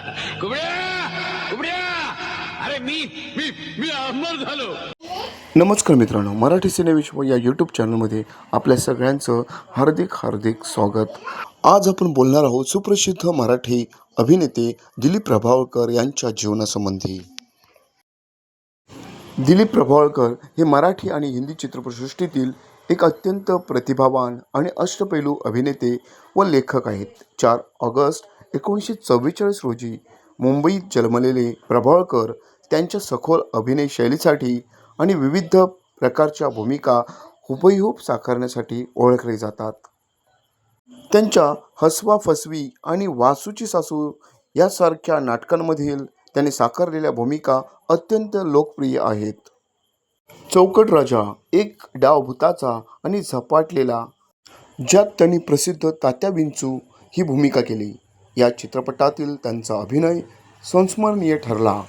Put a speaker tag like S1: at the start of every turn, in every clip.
S1: कुबड्या कुबड्या, अरे मी मी मी अमर झालो.
S2: नमस्कार मित्रांनो, मराठी सिनेविश्व या यूट्यूब चॅनलमध्ये आपल्या सगळ्यांचं हार्दिक हार्दिक स्वागत. आज आपण बोलणार आहोत सुप्रसिद्ध मराठी अभिनेते दिलीप प्रभावळकर यांच्या जीवनासंबंधी. दिलीप प्रभावळकर हे मराठी आणि हिंदी चित्रपटसृष्टीतील एक अत्यंत प्रतिभावान आणि अष्टपैलू अभिनेते व लेखक आहेत. 4 ऑगस्ट 1944 रोजी मुंबईत जन्मलेले प्रभावळकर त्यांच्या सखोल अभिनय शैलीसाठी आणि विविध प्रकारच्या भूमिका हुबेहूब साकारण्यासाठी ओळखले जातात. त्यांच्या हसवा फसवी आणि वासूची सासू यासारख्या नाटकांमधील त्यांनी साकारलेल्या भूमिका अत्यंत लोकप्रिय आहेत. चौकट राजा, एक डाव भुताचा आणि झपाटलेला, ज्यात त्यांनी प्रसिद्ध तात्या विंचू ही भूमिका केली. या चित्रपटातील त्यांचा अभिनय संस्मरणीय ठरला.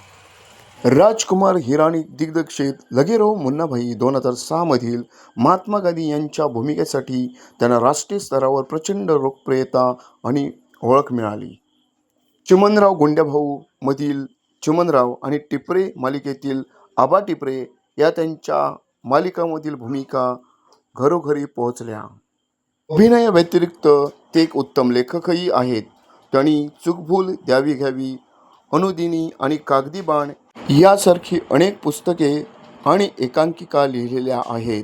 S2: राजकुमार हिराणी दिग्दर्शित लगे रहो मुन्नाभाई 2006 मधील महात्मा गांधी यांच्या भूमिकेसाठी त्यांना राष्ट्रीय स्तरावर प्रचंड लोकप्रियता आणि ओळख मिळाली. चिमणराव गुंड्याभाऊ मधील चिमणराव आणि टिपरे मालिकेतील आबा टिपरे या त्यांच्या मालिकांमधील भूमिका घरोघरी पोहोचल्या. अभिनयाव्यतिरिक्त ते एक उत्तम लेखकही आहेत. त्यांनी चूकभूल द्यावी घ्यावी, अनुदिनी आणि कागदी बाण यासारखी अनेक पुस्तके आणि एकांकिका लिहिलेल्या आहेत.